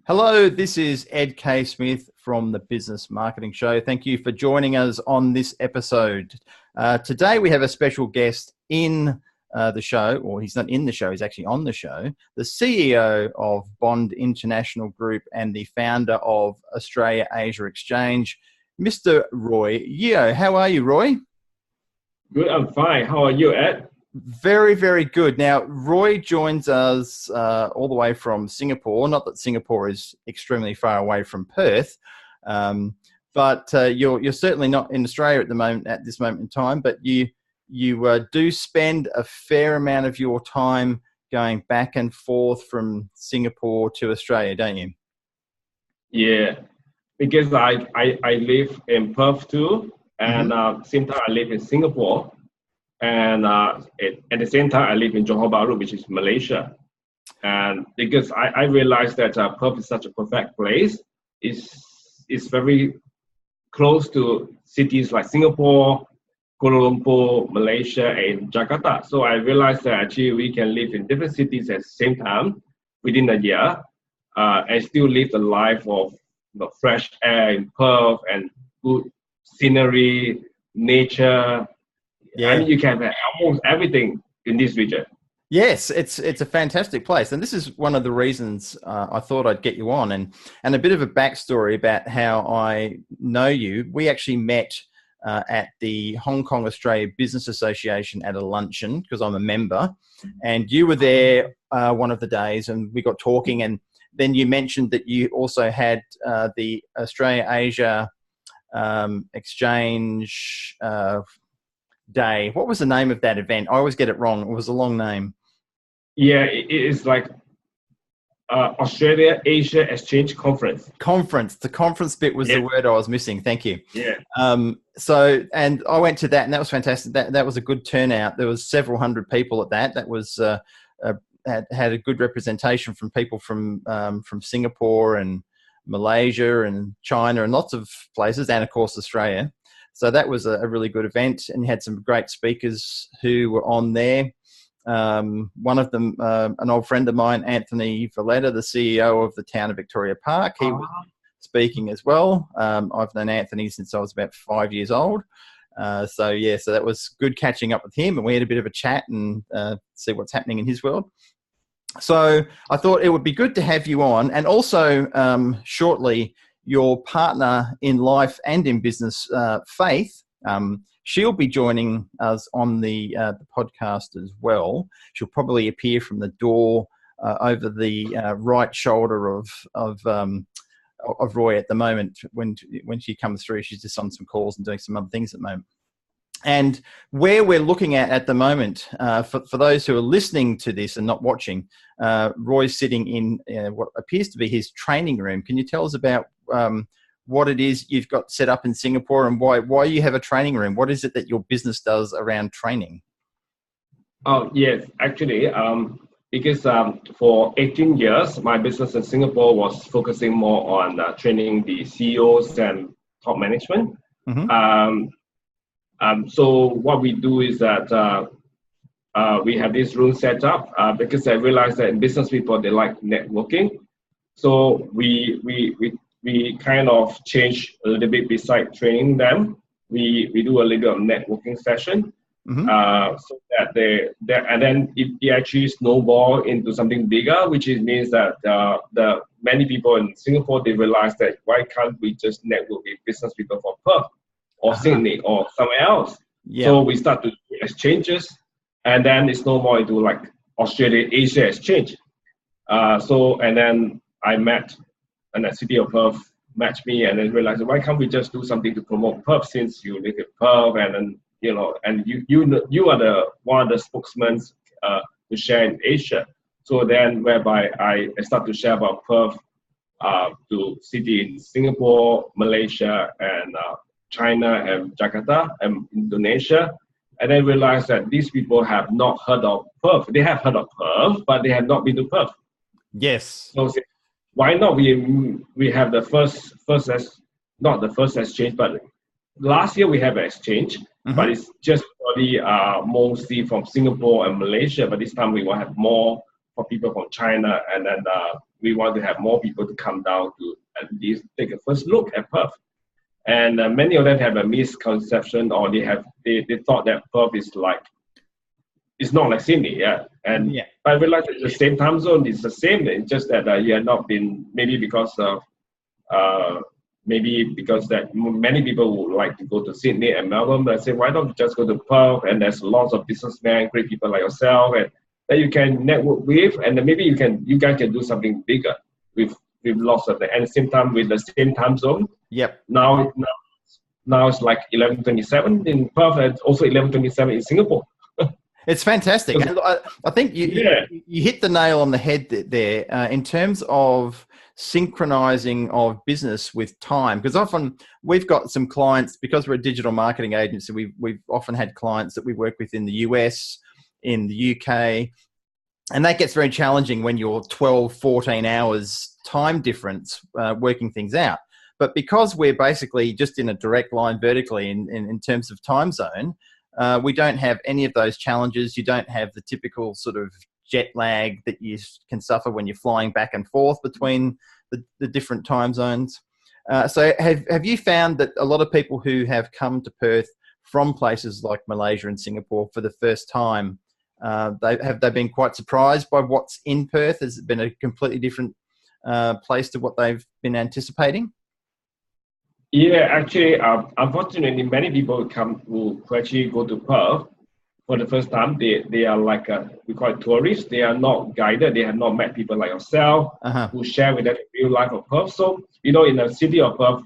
Hello, this is Ed Keay-Smith from the Business Marketing Show. Thank you for joining us on this episode. Today we have a special guest in the show, or he's not in the show, he's actually on the show, the CEO of Bond International Group and the founder of Australia-Asia Exchange, Mr. Roy-Yeo. How are you, Roy? Good, I'm fine. How are you, Ed? Very, very good. Now, Roy joins us all the way from Singapore. Not that Singapore is extremely far away from Perth, but you're certainly not in Australia at this moment in time. But you do spend a fair amount of your time going back and forth from Singapore to Australia, don't you? Yeah, because I live in Perth too, and same time I live in Singapore. And at the same time, I live in Johor Bahru, which is Malaysia. And because I realized that Perth is such a perfect place, it's very close to cities like Singapore, Kuala Lumpur, Malaysia, and Jakarta. So I realized that actually we can live in different cities at the same time within a year and still live the life of fresh air in Perth and good scenery, nature. Yeah. I mean, you can have almost everything in this region. Yes, it's a fantastic place. And this is one of the reasons I thought I'd get you on. And a bit of a backstory about how I know you. We actually met at the Hong Kong Australia Business Association at a luncheon, because I'm a member. And you were there one of the days and we got talking. And then you mentioned that you also had the Australia-Asia Exchange Day. What was the name of that event? I always get it wrong. It was a long name. Yeah, it is like Australia-Asia Exchange Conference. The conference bit was the word I was missing. Thank you. Yeah. So, and I went to that, and that was fantastic. That was a good turnout. There was several hundred people at that. That was had a good representation from people from Singapore and Malaysia and China and lots of places, and of course Australia. So that was a really good event, and you had some great speakers who were on there. One of them, an old friend of mine, Anthony Valletta, the CEO of the town of Victoria Park. He was speaking as well. I've known Anthony since I was about 5 years old. So that was good catching up with him, and we had a bit of a chat and see what's happening in his world. So I thought it would be good to have you on, and also shortly, your partner in life and in business, Faith, she'll be joining us on the podcast as well. She'll probably appear from the door over the right shoulder of Roy at the moment. When she comes through, she's just on some calls and doing some other things at the moment. And where we're looking at the moment, for those who are listening to this and not watching, Roy's sitting in what appears to be his training room. Can you tell us about what it is you've got set up in Singapore and why you have a training room? What is it that your business does around training? Oh, yes. Actually, because for 18 years, my business in Singapore was focusing more on training the CEOs and top management. So what we do is that we have this room set up because I realized that business people, they like networking. So we kind of change a little bit beside training them. We do a little bit of networking session so that and then it actually snowball into something bigger, which means that the many people in Singapore, they realize that why can't we just network with business people from Perth or Sydney or somewhere else? Yeah. So we start to do exchanges, and then it's no more into like Australia-Asia exchange. And then I met, and the city of Perth matched me, and then realized why can't we just do something to promote Perth, since you live in Perth, and then and you are the one of the spokesmen to share in Asia. So then, whereby I start to share about Perth to city in Singapore, Malaysia, and China, and Jakarta, and Indonesia, and then realized that these people have not heard of Perth. They have heard of Perth, but they have not been to Perth. Yes. So why not we have the first not the first exchange, but last year we have an exchange, but it's just mostly from Singapore and Malaysia. But this time we will have more for people from China, and then we want to have more people to come down to at least take a first look at Perth. And many of them have a misconception, or they thought that Perth is like, it's not like Sydney, And I realized it's the same time zone, it's the same. It's just that you have not been, maybe because of that many people would like to go to Sydney and Melbourne, but I say, why don't you just go to Perth? And there's lots of businessmen, great people like yourself, and that you can network with, and then maybe you guys can do something bigger with lots of that. And at the same time, with the same time zone. Yep. Now it's like 11:27 in Perth, and also 11:27 in Singapore. It's fantastic. And I think you hit the nail on the head there in terms of synchronizing of business with time, because often we've got some clients, because we're a digital marketing agency, we've often had clients that we work with in the US, in the UK, and that gets very challenging when you're 12, 14 hours time difference working things out. But because we're basically just in a direct line vertically in terms of time zone, we don't have any of those challenges. You don't have the typical sort of jet lag that you can suffer when you're flying back and forth between the different time zones. So have you found that a lot of people who have come to Perth from places like Malaysia and Singapore for the first time, they've been quite surprised by what's in Perth? Has it been a completely different place to what they've been anticipating? Yeah, actually, unfortunately, many people who actually go to Perth for the first time. They are like we call it tourists. They are not guided. They have not met people like yourself who share with them the real life of Perth. So in the city of Perth,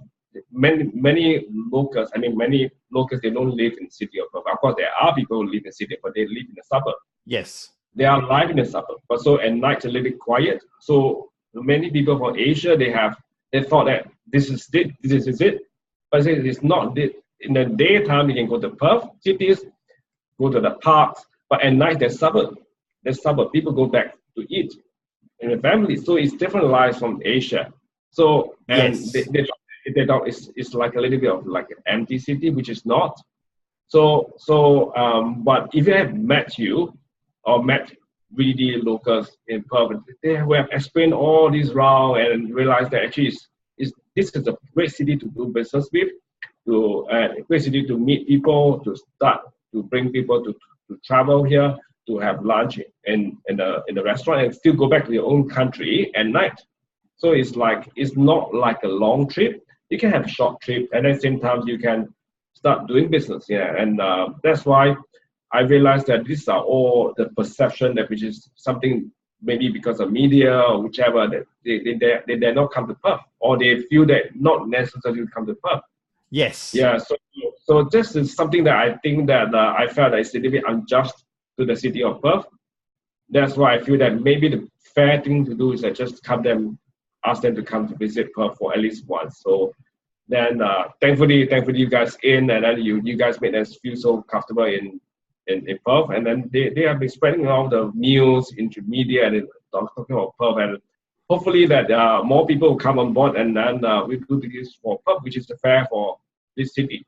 many locals. Many locals, they don't live in the city of Perth. Of course, there are people who live in the city, but they live in the suburb. Yes, they are alive in the suburb. But so at night, it's a little bit quiet. So many people from Asia, they thought that this is it. But it's not it. In the daytime, you can go to Perth cities, go to the parks, but at night, there's suburb. People go back to eat in the family. So it's different lives from Asia. So, and they don't, it's like a little bit of like an empty city, which is not. So, but if you have met really locals in Perth, they will have explained all this round and realize that actually this is a great city to do business with, a great city to meet people, to bring people to travel here, to have lunch in the restaurant and still go back to your own country at night. So it's not like a long trip. You can have a short trip, and at the same time you can start doing business. And that's why I realized that these are all the perception which is something maybe because of media or whichever, that they dare not come to Perth, or they feel that not necessarily come to Perth. Yes. Yeah. So this is something that I think that I felt that it's a little bit unjust to the city of Perth. That's why I feel that maybe the fair thing to do is just ask them to come to visit Perth for at least once. So then thankfully you guys and then you guys made us feel so comfortable in Perth, and then they have been spreading all the news into media and talking about Perth, and hopefully that more people will come on board, and then we do this for Perth, which is the fair for this city.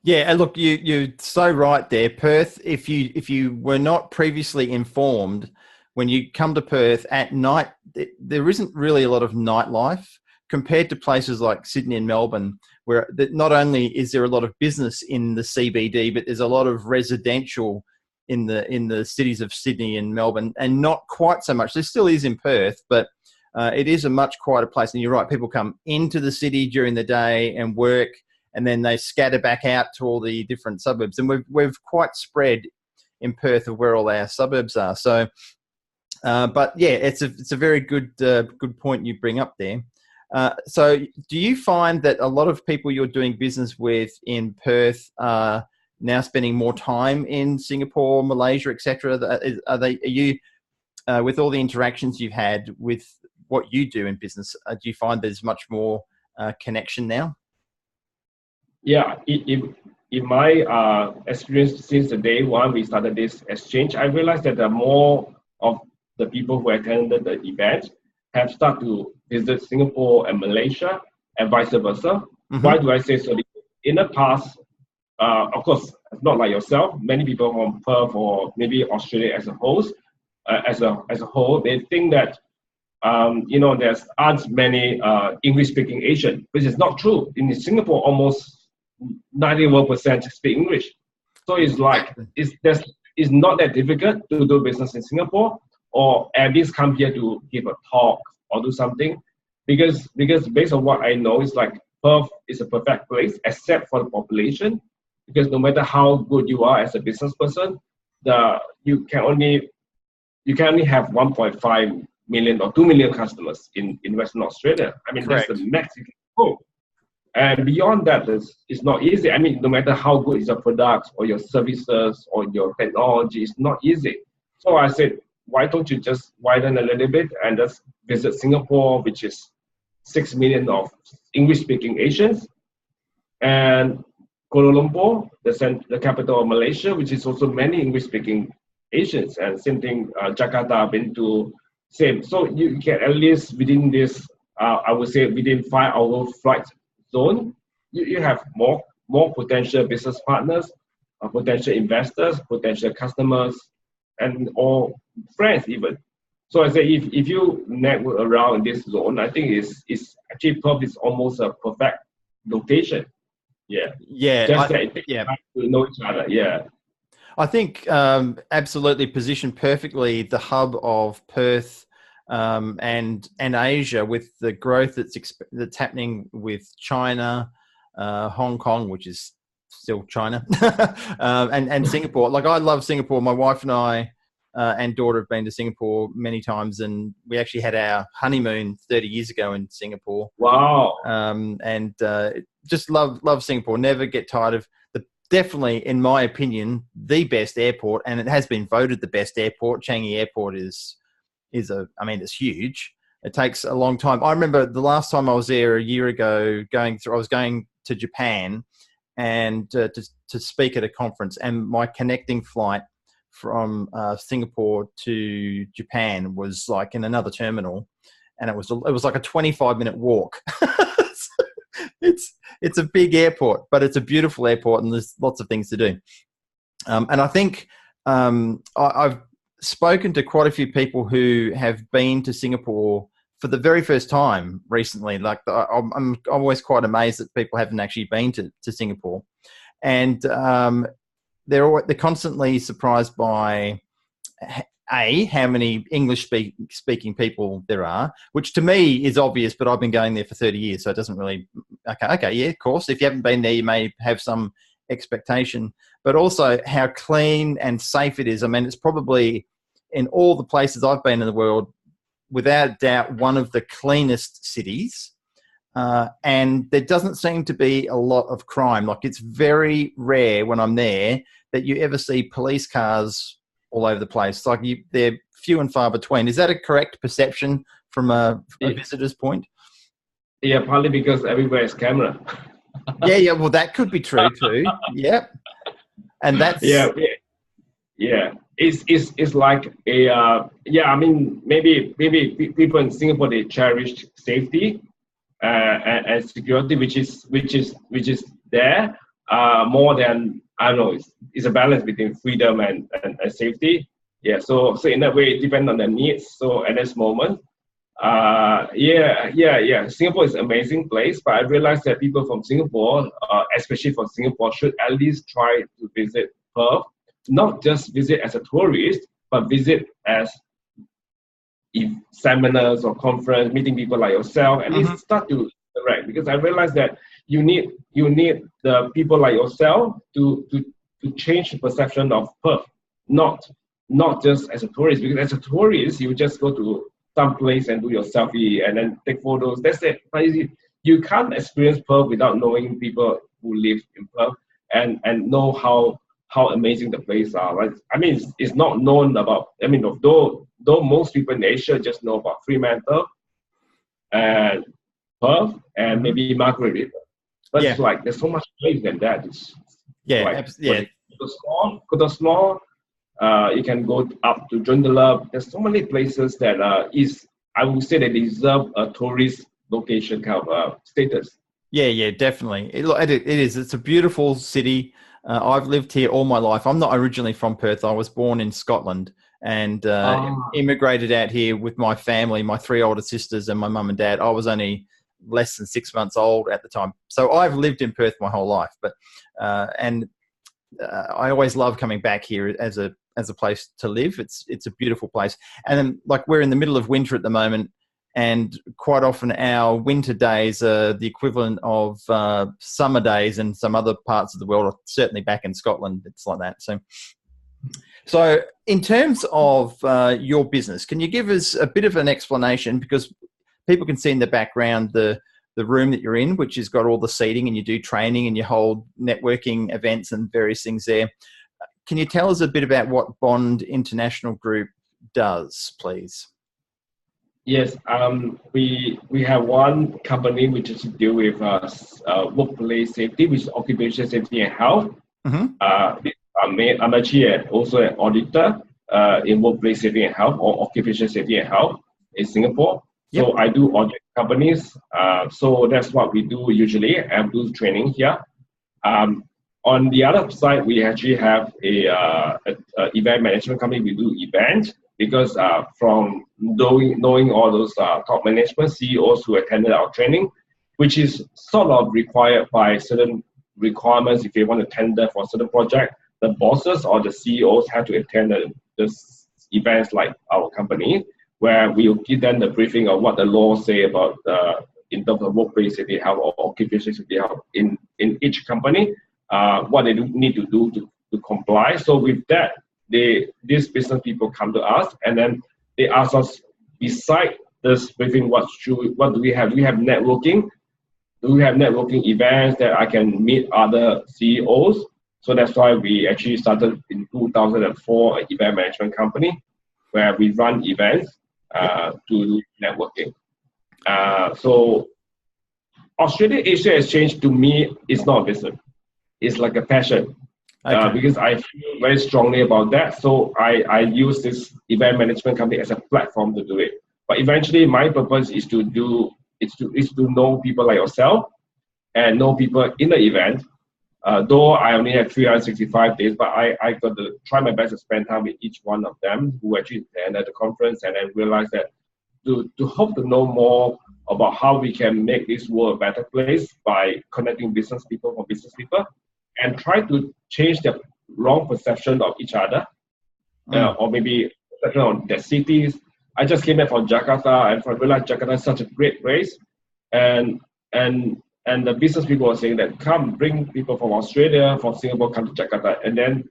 Yeah, and look, you're so right there. Perth, if you were not previously informed, when you come to Perth at night, there isn't really a lot of nightlife compared to places like Sydney and Melbourne, where not only is there a lot of business in the CBD, but there's a lot of residential in the cities of Sydney and Melbourne, and not quite so much. There still is in Perth, but it is a much quieter place. And you're right, people come into the city during the day and work, and then they scatter back out to all the different suburbs. And we've quite spread in Perth of where all our suburbs are. So, but yeah, it's a very good point you bring up there. So do you find that a lot of people you're doing business with in Perth are now spending more time in Singapore, Malaysia, etc.? Are you with all the interactions you've had with what you do in business, do you find there's much more connection now? Yeah, in my experience since the day one we started this exchange, I realized that more of the people who attended the event have started to visit Singapore and Malaysia, and vice versa. Mm-hmm. Why do I say so? In the past, of course, not like yourself, many people from Perth or maybe Australia as a host, as a whole, they think that there's aren't many English-speaking Asian, which is not true. In Singapore, almost 91% speak English. So it's like it's not that difficult to do business in Singapore, or at least come here to give a talk or do something, because based on what I know, it's like Perth is a perfect place except for the population, because no matter how good you are as a business person, you can only have 1.5 million or 2 million customers in Western Australia. I mean, Correct. That's the max you can go. And beyond that, it's not easy. I mean, no matter how good is your products or your services or your technology, it's not easy. So I said, why don't you just widen a little bit and just visit Singapore, which is 6 million of English-speaking Asians, and Kuala Lumpur, the capital of Malaysia, which is also many English-speaking Asians, and same thing, Jakarta, I've been to, same. So you can at least within this, I would say within 5-hour flight zone, you have more potential business partners, potential investors, potential customers, and or friends even. So I say if you network around in this zone, I think it's actually Perth is almost a perfect location. Yeah. Yeah. Just that it takes time to know each other. Yeah. I think absolutely positioned perfectly the hub of Perth and Asia, with the growth that's happening with China, Hong Kong, which is still China, and Singapore. Like, I love Singapore. My wife and I and daughter have been to Singapore many times, and we actually had our honeymoon 30 years ago in Singapore. Wow. And just love Singapore. Never get tired of definitely, in my opinion, the best airport, and it has been voted the best airport. Changi Airport is it's huge. It takes a long time. I remember the last time I was there a year ago, I was going to Japan and to speak at a conference, and my connecting flight from Singapore to Japan was like in another terminal, and it was like a 25-minute walk. It's a big airport, but it's a beautiful airport, and there's lots of things to do. And I think I've spoken to quite a few people who have been to Singapore for the very first time recently. Like, I'm always quite amazed that people haven't actually been to Singapore, and they're constantly surprised by how many English speaking people there are, which to me is obvious, but I've been going there for 30 years, so it doesn't really, okay, yeah, of course. If you haven't been there, you may have some expectation, but also how clean and safe it is. I mean, it's probably, in all the places I've been in the world, without doubt, one of the cleanest cities. And there doesn't seem to be a lot of crime. Like, it's very rare when I'm there that you ever see police cars all over the place. Like, they're few and far between. Is that a correct perception from a visitor's point? Yeah, partly because everywhere is camera. Yeah. Well, that could be true too. Yep. And that's yeah. It's like a I mean, maybe people in Singapore, they cherish safety and security, which is there more than, I don't know. It's a balance between freedom and safety. Yeah. So in that way, it depends on their needs. So at this moment, Singapore is an amazing place, but I realized that people from Singapore, especially from Singapore, should at least try to visit Perth. Not just visit as a tourist, but visit as seminars or conference, meeting people like yourself, and least start to interact. Because I realized that you need the people like yourself to change the perception of Perth, not just as a tourist. Because as a tourist, you just go to some place and do your selfie and then take photos. That's it. But you can't experience Perth without knowing people who live in Perth and know how amazing the place are. Right? I mean, it's not known about. I mean, though most people in Asia just know about Fremantle and Perth and maybe Margaret River, but it's like there's so much place than that. Go to small. You can go up to Joondalup. There's so many places that I would say they deserve a tourist location kind of status. Yeah, definitely. It is. It's a beautiful city. I've lived here all my life. I'm not originally from Perth. I was born in Scotland, and Ah. immigrated out here with my family, my 3 older sisters and my mum and dad. I was only less than 6 months old at the time. So I've lived in Perth my whole life, but I always love coming back here as a place to live. It's a beautiful place. And then, like, we're in the middle of winter at the moment, and quite often our winter days are the equivalent of summer days in some other parts of the world, or certainly back in Scotland, it's like that. So in terms of your business, can you give us a bit of an explanation, because people can see in the background the room that you're in, which has got all the seating, and you do training and you hold networking events and various things there. Can you tell us a bit about what Bond International Group does, please? Yes, we have one company which is to deal with workplace safety, which is occupational safety and health. Mm-hmm. I'm actually also an auditor in workplace safety and health, or occupational safety and health in Singapore. Yep. So I do audit companies. So that's what we do usually. I do training here. On the other side, we actually have a event management company. We do events because from knowing all those top management CEOs who attended our training, which is sort of required by certain requirements. If you want to tender for a certain project, the bosses or the CEOs have to attend the events like our company, where we will give them the briefing of what the laws say about in terms of workplace safety health or occupational safety health in each company, what they need to do to comply. So with that, these business people come to us, and then they ask us, beside this briefing, what do we have? Do we have networking? Do we have networking events that I can meet other CEOs? So that's why we actually started in 2004 an event management company where we run events to do networking. So Australia-Asia Exchange, to me, is not a business. It's like a passion. Okay. Because I feel very strongly about that. So I use this event management company as a platform to do it. But eventually, my purpose is to know people like yourself and know people in the event. Though I only have 365 days, but I got to try my best to spend time with each one of them who actually attended the conference, and then realize that to hope to know more about how we can make this world a better place by connecting business people for business people, and try to change the wrong perception of each other, or maybe perception of their cities. I just came back from Jakarta, and I realized Jakarta is such a great place, and the business people are saying that come bring people from Australia, from Singapore, come to Jakarta, and then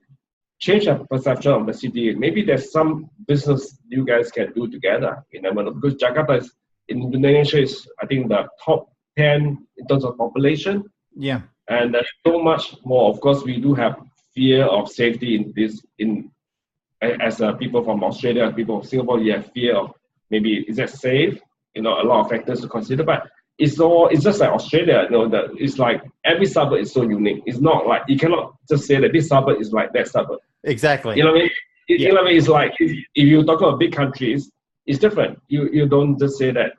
change the perception of the city. Maybe there's some business you guys can do together. Because Jakarta in Indonesia is, I think, the top 10 in terms of population. Yeah. And there's so much more. Of course, we do have fear of safety in this. As people from Australia, people from Singapore, you have fear of maybe is that safe? A lot of factors to consider. But it's just like Australia. That it's like every suburb is so unique. It's not like you cannot just say that this suburb is like that suburb. Exactly. You know what I mean? You know what I mean? It's like if you talk about big countries, it's different. You don't just say that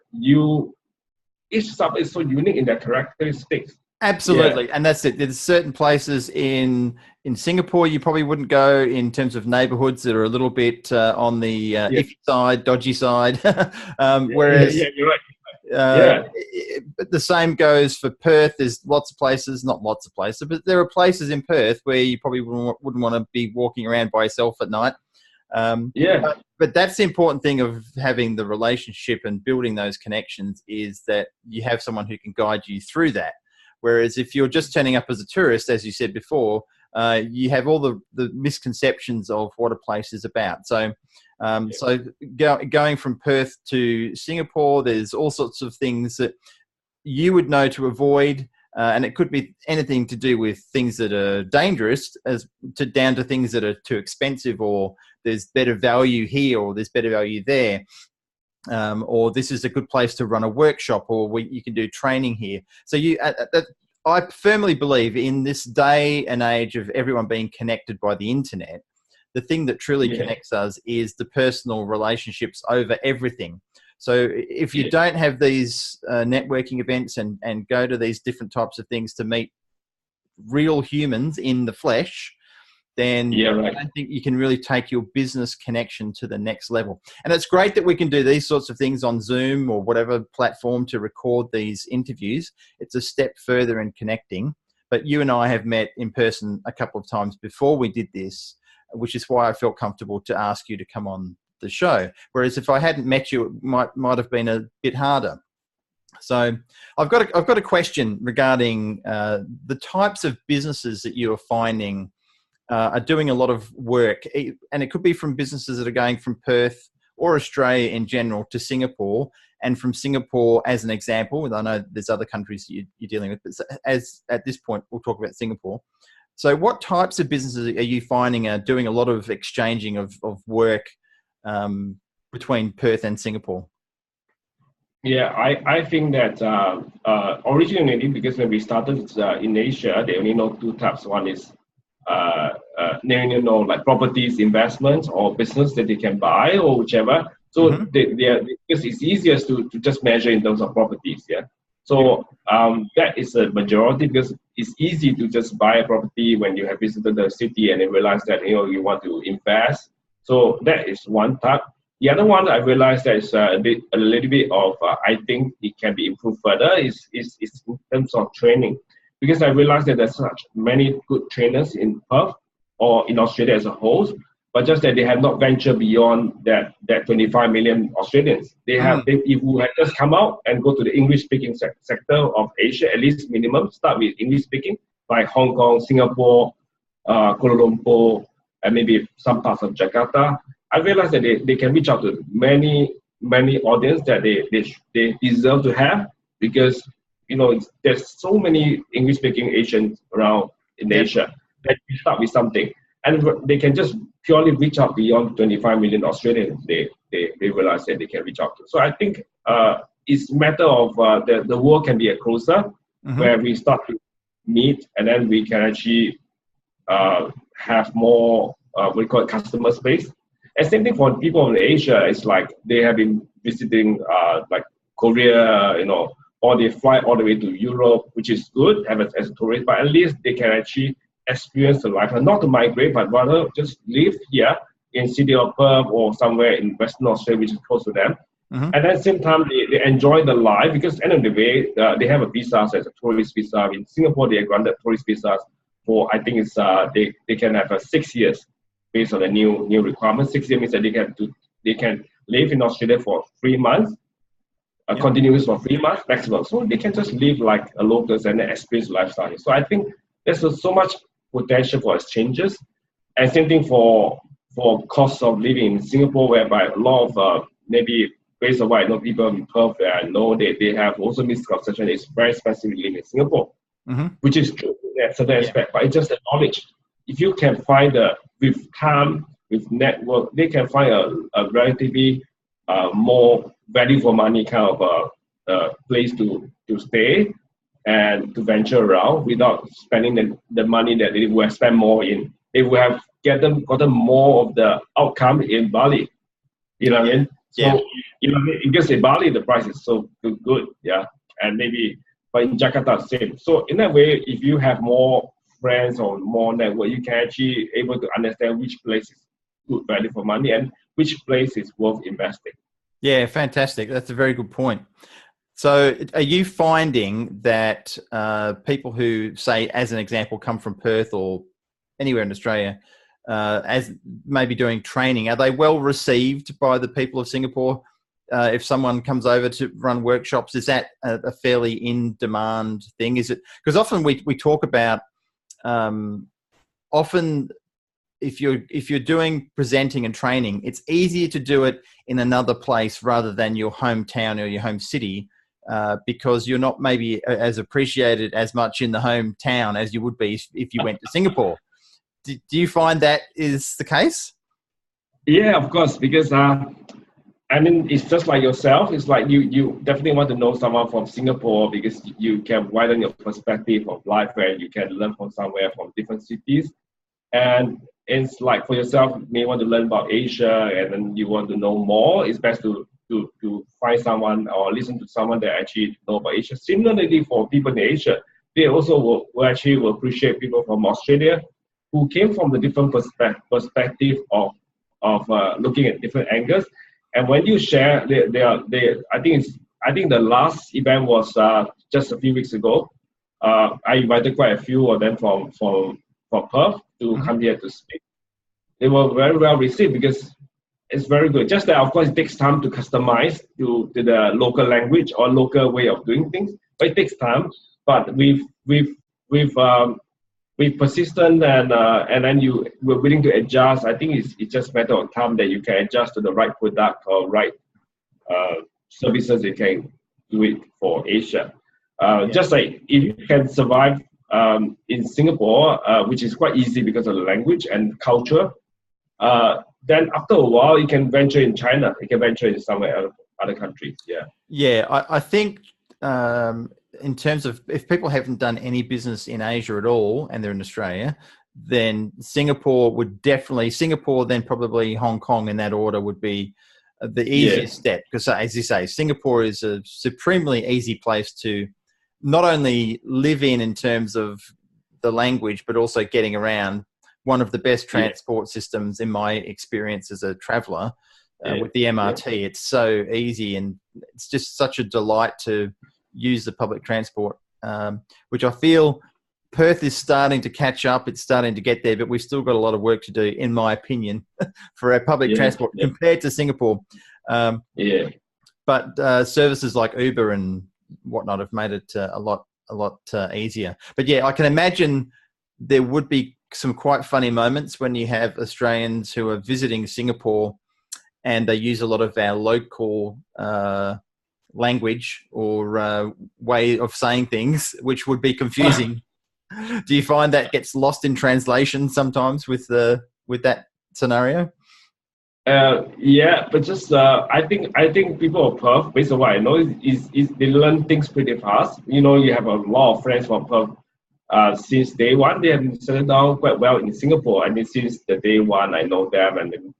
each suburb is so unique in their characteristics. Absolutely. Yeah. And that's it. There's certain places in Singapore you probably wouldn't go in terms of neighborhoods that are a little bit on the iffy side, dodgy side. Whereas you're right. But the same goes for Perth. There's lots of places, not lots of places, but there are places in Perth where you probably wouldn't want to be walking around by yourself at night. But that's the important thing of having the relationship and building those connections, is that you have someone who can guide you through that. Whereas if you're just turning up as a tourist, as you said before, you have all the misconceptions of what a place is about. So going from Perth to Singapore, there's all sorts of things that you would know to avoid. And it could be anything to do with things that are dangerous down to things that are too expensive, or there's better value here, or there's better value there. Or this is a good place to run a workshop, or you can do training here. So I firmly believe in this day and age of everyone being connected by the internet, the thing that truly connects us is the personal relationships over everything. So if you don't have these networking events and go to these different types of things to meet real humans in the flesh, then Yeah, right. I think you can really take your business connection to the next level. And it's great that we can do these sorts of things on Zoom or whatever platform to record these interviews. It's a step further in connecting. But you and I have met in person a couple of times before we did this, which is why I felt comfortable to ask you to come on the show. Whereas if I hadn't met you, it might have been a bit harder. So I've got a question regarding the types of businesses that you are finding are doing a lot of work, and it could be from businesses that are going from Perth or Australia in general to Singapore, and from Singapore as an example. And I know there's other countries you're dealing with, but as at this point, we'll talk about Singapore. So what types of businesses are you finding are doing a lot of exchanging of work between Perth and Singapore? Yeah, I think that originally, because when we started in Asia, they only know two types. One is like properties, investments, or business that they can buy or whichever. So because it's easiest to just measure in terms of properties. Yeah. So that is a majority, because it's easy to just buy a property when you have visited the city and then realize that you want to invest. So that is one type. The other one I realized that is a little bit of I think it can be improved further is in terms of training, because I realized that there's such many good trainers in Perth or in Australia as a whole, but just that they have not ventured beyond that 25 million Australians. If we had just come out and go to the English-speaking sector of Asia, at least minimum, start with English-speaking, like Hong Kong, Singapore, Kuala Lumpur, and maybe some parts of Jakarta. I realized that they can reach out to many audience that they deserve to have, because there's so many English-speaking Asians around in Asia that you start with something, and they can just purely reach out beyond 25 million Australians. They realize that they can reach out to. So I think it's a matter of the world can be closer, where we start to meet, and then we can actually have more we call it customer space. And same thing for people in Asia. It's like they have been visiting like Korea, or they fly all the way to Europe, which is good as a tourist, but at least they can actually experience the life, and not to migrate, but rather just live here in city of Perth or somewhere in Western Australia, which is close to them. And at the same time, they enjoy the life, because at the end of the day, they have a visa as a tourist visa. In Singapore, they are granted tourist visas for, I think it's they can have 6 years based on the new requirements. 6 years means that they can live in Australia for 3 months, continuous for 3 months maximum. So they can just live like a local and experience lifestyle. So I think there's so much potential for exchanges. And same thing for cost of living in Singapore, whereby a lot of maybe based on what I know, people in Perth, I know they have also misconception. It's very expensive to live in Singapore, which is true in a certain aspect, but it's just the knowledge. If you can find with time, with network, they can find a relatively more value for money kind of place to stay and to venture around without spending the money that they would have spent more in. They would have gotten more of the outcome in Bali. You know what I mean? So, because in Bali, the price is so good, and maybe, but in Jakarta, same. So in that way, if you have more friends or more network, you can actually able to understand which place is good value for money and which place is worth investing. Yeah, fantastic. That's a very good point. So are you finding that people who, say, as an example, come from Perth or anywhere in Australia, as maybe doing training, are they well received by the people of Singapore? If someone comes over to run workshops, is that a fairly in-demand thing? Is it, because often we talk about often if you're doing presenting and training, it's easier to do it in another place rather than your hometown or your home city, because you're not maybe as appreciated as much in the hometown as you would be if you went to Singapore. Do you find that is the case? Yeah, of course, because I mean, it's just like yourself. It's like you definitely want to know someone from Singapore, because you can widen your perspective of life, where you can learn from somewhere from different cities. And it's like for yourself, you may want to learn about Asia, and then you want to know more. It's best to find someone or listen to someone that actually know about Asia. Similarly, for people in Asia, they also will appreciate people from Australia, who came from the different perspective of looking at different angles. And when you share, I think the last event was just a few weeks ago. I invited quite a few of them from Perth to come here to speak. They were very well received because it's very good. Just that, of course, it takes time to customize to the local language or local way of doing things. But it takes time. But we've persistent and then we're willing to adjust. I think it's just a matter of time that you can adjust to the right product or right services you can do it for Asia. Just like if you can survive in Singapore, which is quite easy because of the language and culture, then after a while you can venture in China, you can venture in somewhere other countries. I think in terms of if people haven't done any business in Asia at all and they're in Australia, then Singapore, then probably Hong Kong in that order would be the easiest step. Because as you say, Singapore is a supremely easy place to not only live in terms of the language, but also getting around. One of the best transport systems in my experience as a traveller with the MRT. It's so easy and it's just such a delight to use the public transport, which I feel Perth is starting to catch up. It's starting to get there, but we've still got a lot of work to do, in my opinion, for our public transport compared to Singapore. But services like Uber and whatnot have made it a lot easier. But I can imagine there would be some quite funny moments when you have Australians who are visiting Singapore and they use a lot of our local language or way of saying things, which would be confusing. Do you find that gets lost in translation sometimes with that scenario? But just I think people of Perth, based on what I know, is they learn things pretty fast. You have a lot of friends from Perth. Since day one, they have settled down quite well in Singapore, and since the day one, I know them, and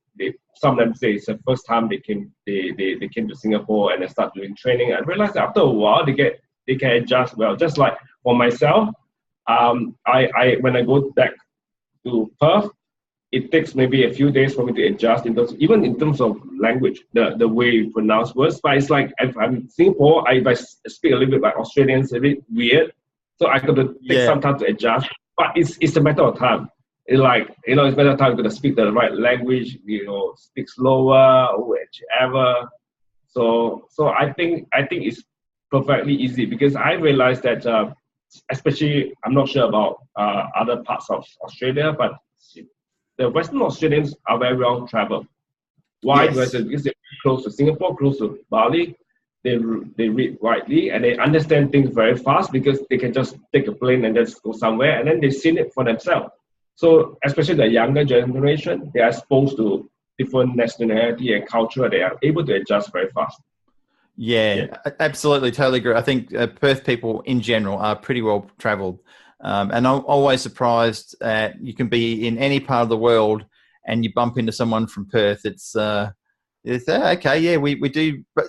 some of them say it's the first time they came to Singapore and they start doing training. I realized that after a while they can adjust well. Just like for myself, I when I go back to Perth, it takes maybe a few days for me to adjust even in terms of language, the way you pronounce words. But it's like if I'm in Singapore, if I speak a little bit like Australians, a bit weird. So I got to take some time to adjust, but it's a matter of time. It's like, it's a matter of time to speak the right language, speak slower or whichever. So I think it's perfectly easy because I realized that, especially, I'm not sure about other parts of Australia, but the Western Australians are very well traveled. Why? Because they're close to Singapore, close to Bali. They read widely and they understand things very fast because they can just take a plane and just go somewhere and then they've seen it for themselves. So especially the younger generation, they are exposed to different nationality and culture. They are able to adjust very fast. Yeah, absolutely. Totally agree. I think Perth people in general are pretty well travelled. And I'm always surprised you can be in any part of the world and you bump into someone from Perth. It's okay, yeah, we do. But,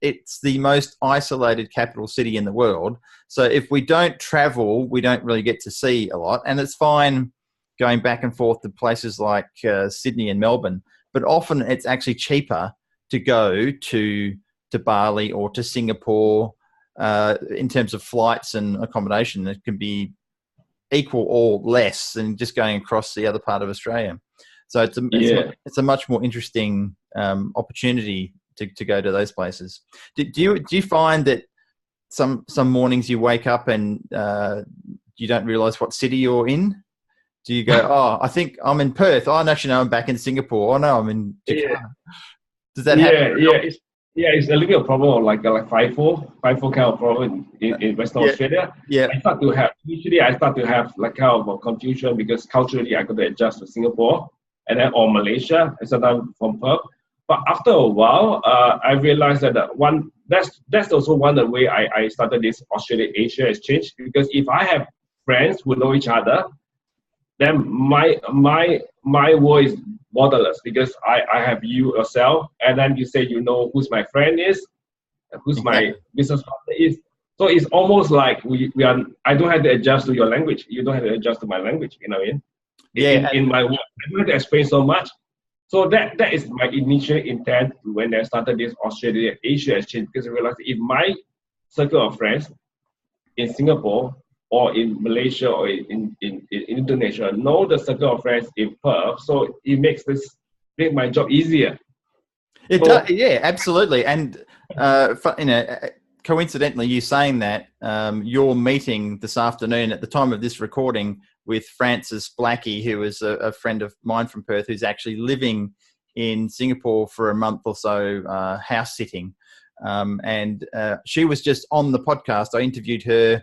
it's the most isolated capital city in the world. So if we don't travel, we don't really get to see a lot. And it's fine going back and forth to places like Sydney and Melbourne. But often it's actually cheaper to go to Bali or to Singapore in terms of flights and accommodation. It can be equal or less than just going across the other part of Australia. So it's a much more interesting opportunity to go to those places. Do you find that some mornings you wake up and you don't realise what city you're in? Do you go, oh, I think I'm in Perth. Oh, actually, no, I'm back in Singapore. Oh, no, I'm in Jakarta. Does that happen? It's a little bit of problem of like 5-4 kind of problem in Western Australia. I start to have like kind of a confusion because culturally I got to adjust to Singapore and then or Malaysia and sometimes from Perth. But after a while, I realized that that's also one of the way I started this Australia-Asia exchange, because if I have friends who know each other, then my world is borderless, because I have you yourself, and then you say who's my friend is, who's my business partner is. So it's almost like we are. I don't have to adjust to your language. You don't have to adjust to my language. You know what I mean? Yeah. in my work. I don't have to explain so much. So that is my initial intent when I started this Australia Asia exchange, because I realized if my circle of friends in Singapore or in Malaysia or in Indonesia know the circle of friends in Perth, so it make my job easier. It does, yeah, absolutely. And coincidentally, you saying that your meeting this afternoon at the time of this recording with Francis Blackie, who is a friend of mine from Perth, who's actually living in Singapore for a month or so, house sitting, and she was just on the podcast. I interviewed her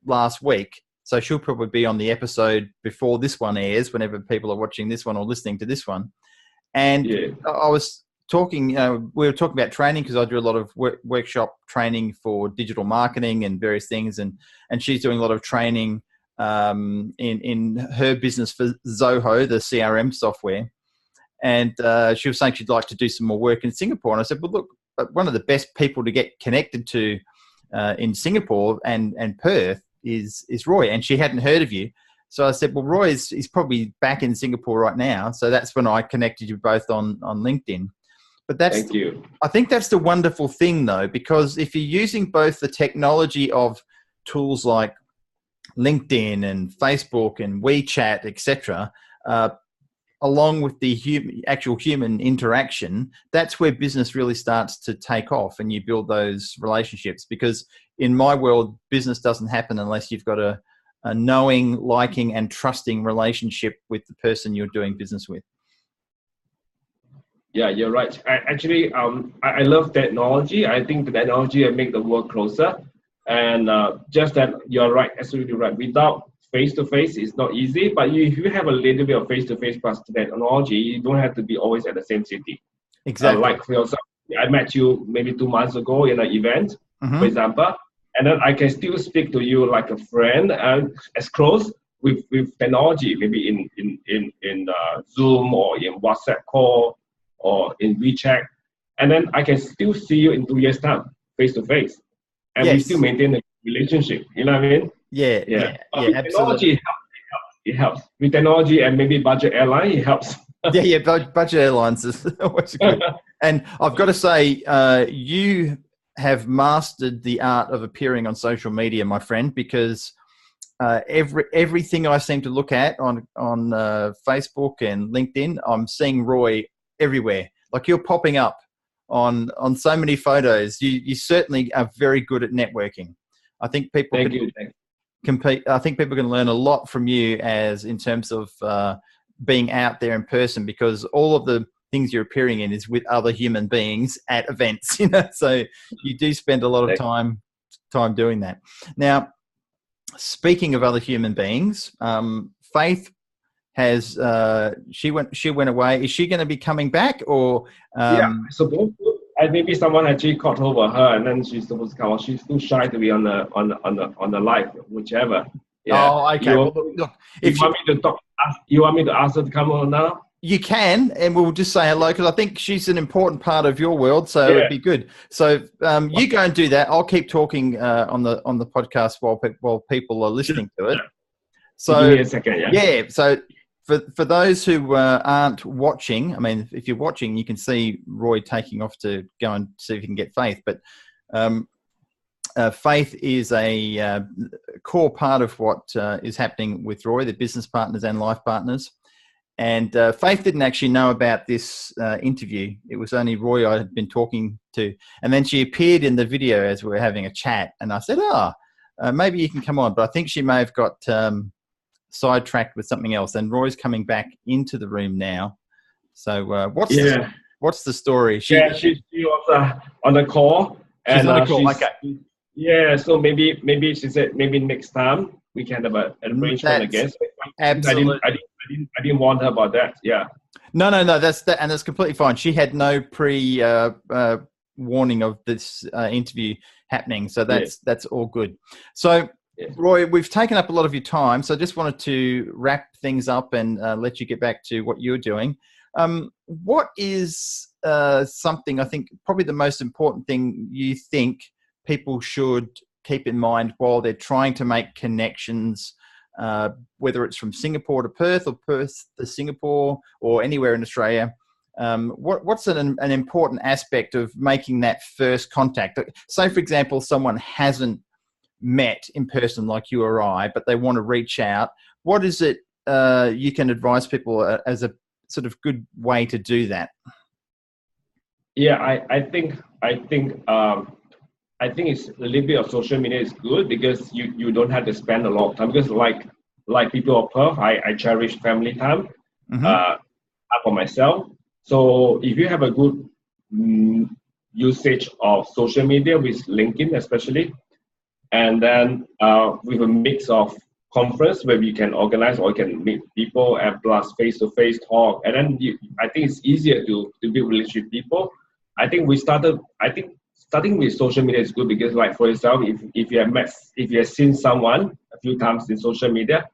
last week, so she'll probably be on the episode before this one airs, whenever people are watching this one or listening to this one. And I was talking, we were talking about training, because I do a lot of workshop training for digital marketing and various things, and she's doing a lot of training in her business for Zoho, the CRM software. And she was saying she'd like to do some more work in Singapore. And I said, well, look, one of the best people to get connected to in Singapore and Perth is Roy. And she hadn't heard of you. So I said, well, Roy is probably back in Singapore right now. So that's when I connected you both on LinkedIn. But Thank you. I think that's the wonderful thing, though, because if you're using both the technology of tools like LinkedIn and Facebook and WeChat, etc., along with the actual human interaction, that's where business really starts to take off, and you build those relationships. Because in my world, business doesn't happen unless you've got a knowing, liking, and trusting relationship with the person you're doing business with. Yeah, you're right. I love technology. I think the technology will make the world closer. And just that, you're right, absolutely right. Without face-to-face, it's not easy. But if you have a little bit of face-to-face plus technology, you don't have to be always at the same city. Exactly. Like for yourself, I met you maybe 2 months ago in an event, for example, and then I can still speak to you like a friend and as close with technology, maybe in Zoom or in WhatsApp call or in WeChat, and then I can still see you in 2 years' time, face to face, and we still maintain a relationship. You know what I mean? Yeah, With absolutely. technology, it helps. With technology and maybe budget airline, it helps. Budget airlines is always good. And I've got to say, you have mastered the art of appearing on social media, my friend, because everything I seem to look at on Facebook and LinkedIn, I'm seeing Roy everywhere. Like, you're popping up on so many photos. You certainly are very good at networking. I think people compete. I think people can learn a lot from you as in terms of being out there in person, because all of the things you're appearing in is with other human beings at events, so you do spend a lot of time doing that. Now, speaking of other human beings, Faith has she went away. Is she going to be coming back, or supposed to. And maybe someone actually caught over her, and then she's supposed to come on. She's too shy to be on the live, whichever. Yeah. Oh, okay. Look, if you want me to talk, you want me to ask her to come on now? You can, and we'll just say hello, because I think she's an important part of your world, so it'd be good. So you go and do that. I'll keep talking on the podcast while people are listening to it. So give me a second, yeah. So for those who aren't watching, I mean, if you're watching, you can see Roy taking off to go and see if he can get Faith. But Faith is a core part of what is happening with Roy, the business partners and life partners. And Faith didn't actually know about this interview. It was only Roy I had been talking to. And then she appeared in the video as we were having a chat. And I said, maybe you can come on. But I think she may have got sidetracked with something else. And Roy's coming back into the room now. So what's the story? She was on the call. She's on the call, okay. Yeah, so maybe she said maybe next time we can have an arrangement, I guess. Absolutely. I didn't warn her about that. Yeah. No. That's completely fine. She had no warning of this interview happening, so that's all good. So, Roy, we've taken up a lot of your time, so I just wanted to wrap things up and let you get back to what you're doing. What is something, I think, probably the most important thing you think people should keep in mind while they're trying to make connections whether it's from Singapore to Perth or Perth to Singapore or anywhere in Australia. What's an important aspect of making that first contact? Say, for example, someone hasn't met in person like you or I, but they want to reach out. What is it you can advise people as a sort of good way to do that? Yeah, I think it's a little bit of social media is good because you don't have to spend a lot of time, because like people of Perth, I cherish family time for myself. So if you have a good usage of social media with LinkedIn especially, and then with a mix of conference where we can organize or can meet people and plus face-to-face talk, and then I think it's easier to build relationship with people. I think starting with social media is good because, like, for example, if you have seen someone a few times in social media,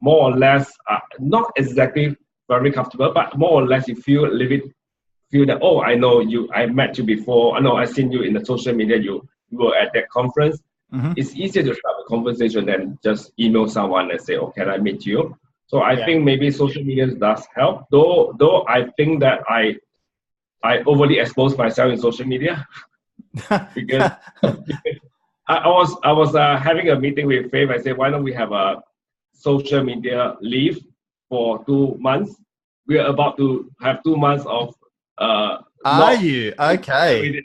more or less, not exactly very comfortable, but more or less you feel a little bit, that, oh, I know you, I met you before, I know I've seen you in the social media, you were at that conference. It's easier to start a conversation than just email someone and say, oh, can I meet you? So I think maybe social media does help, though I think that I overly expose myself in social media because I was having a meeting with Faith. I said, why don't we have a social media leave for 2 months? We are about to have 2 months of Are you? Okay.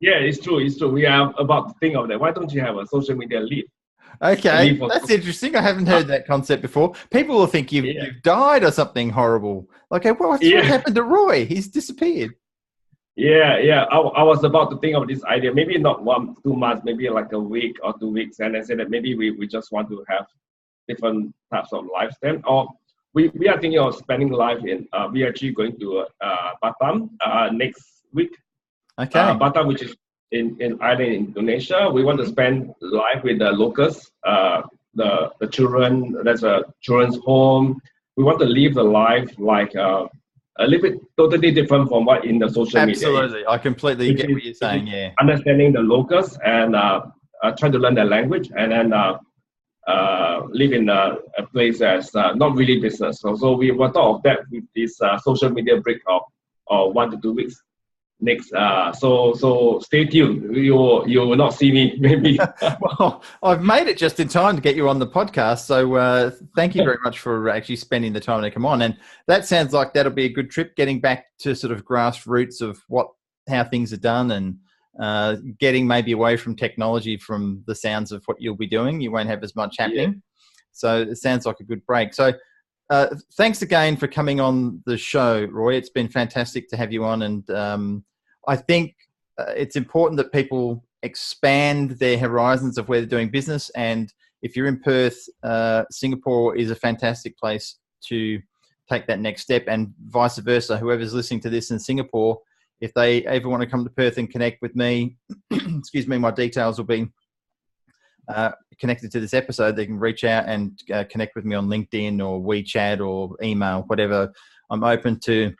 Yeah, it's true. We are about to think of that. Why don't you have a social media leave? Okay, that's interesting. I haven't heard that concept before. People will think you've died or something horrible. Like, what happened to Roy? He's disappeared. Yeah. I was about to think of this idea. Maybe not 1-2 months, maybe like a week or 2 weeks. And I said that maybe we just want to have different types of lifestyle. Or we are thinking of spending life in, we are actually going to Batam next week. Okay. Batam, which is in island in Indonesia. We want to spend life with the locals, the children. There's a children's home. We want to live the life like a little bit totally different from what in the social media. Absolutely, I completely get what you're saying. Yeah, understanding the locals and try to learn their language, and then live in a place that's not really business. So we were thought of that with this social media break of 1 to 2 weeks. Next, so stay tuned. You will not see me maybe. Well, I've made it just in time to get you on the podcast. So thank you very much for actually spending the time to come on. And that sounds like that'll be a good trip, getting back to sort of grassroots of how things are done, and getting maybe away from technology from the sounds of what you'll be doing. You won't have as much happening. Yeah. So it sounds like a good break. So thanks again for coming on the show, Roy. It's been fantastic to have you on, and I think it's important that people expand their horizons of where they're doing business. And if you're in Perth, Singapore is a fantastic place to take that next step, and vice versa. Whoever's listening to this in Singapore, if they ever want to come to Perth and connect with me, excuse me, my details will be connected to this episode. They can reach out and connect with me on LinkedIn or WeChat or email, whatever. I'm open to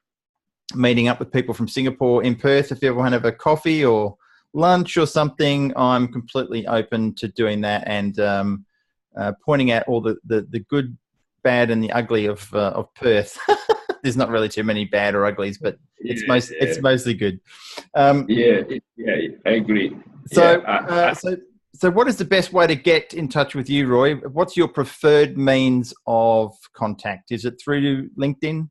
meeting up with people from Singapore in Perth. If you ever want to have a coffee or lunch or something, I'm completely open to doing that, and pointing out all the good, bad, and the ugly of Perth. There's not really too many bad or uglies, but it's mostly good. I agree. So what is the best way to get in touch with you, Roy? What's your preferred means of contact? Is it through LinkedIn?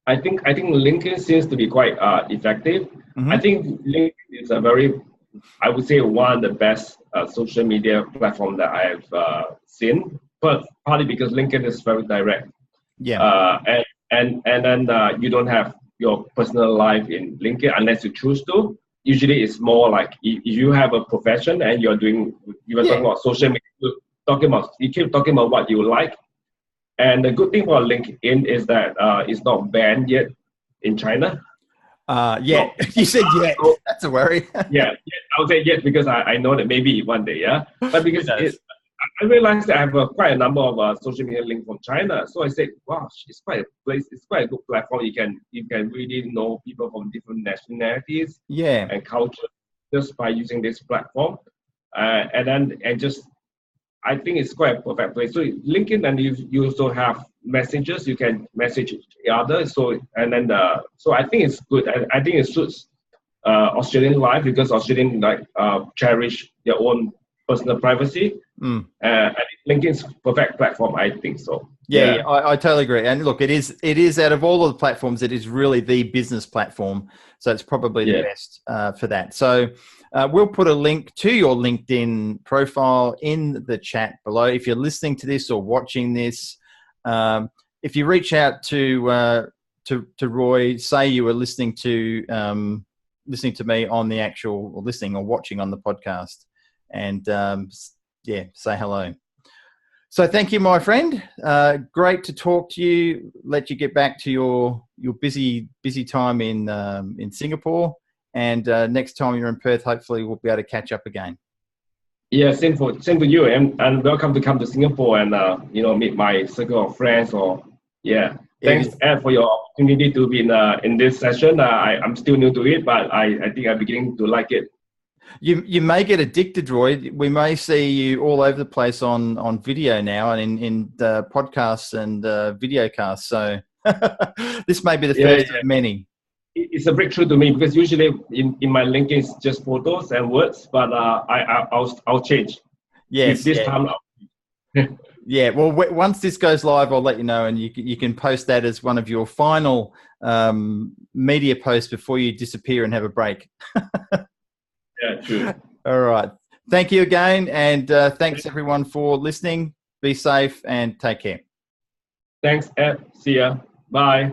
I think LinkedIn seems to be quite effective. I think LinkedIn is I would say one of the best social media platform that I've seen, but partly because LinkedIn is very direct. Yeah. And then you don't have your personal life in LinkedIn unless you choose to. Usually it's more like if you have a profession and you're talking about social media, you keep talking about what you like. And the good thing about LinkedIn is that it's not banned yet in China. Yeah, you said yet. That's a worry. yeah, I would say yet because I know that maybe one day, yeah. But because I realized that I have quite a number of social media links from China. So I said, wow, it's quite a good platform. You can really know people from different nationalities and culture just by using this platform. And I think it's quite a perfect place. So LinkedIn, and you also have messages. You can message each other. So and then so I think it's good. I think it suits Australian life, because Australian cherish their own personal privacy. I think LinkedIn's perfect platform. I think so. Yeah, I totally agree. And look, it is out of all of the platforms, it is really the business platform. So it's probably the best for that. So we'll put a link to your LinkedIn profile in the chat below. If you're listening to this or watching this, if you reach out to Roy, say you were listening to me on the actual, or listening or watching on the podcast, and say hello. So thank you, my friend. Great to talk to you. Let you get back to your busy time in Singapore, and next time you're in Perth, hopefully we'll be able to catch up again. Yeah, same for you, and welcome to come to Singapore and meet my circle of friends. Thanks, Ed, for your opportunity to be in this session. I'm still new to it, but I think I'm beginning to like it. You may get addicted, Roy. We may see you all over the place on video now, and in podcasts and video casts. So this may be the first of many. It's a breakthrough to me, because usually in my LinkedIn it's just photos and words, but I'll change. Yes, this time. Yeah, well, once this goes live, I'll let you know, and you can post that as one of your final media posts before you disappear and have a break. Yeah, true. All right. Thank you again, and thanks everyone for listening. Be safe and take care. Thanks, Ed. See ya. Bye.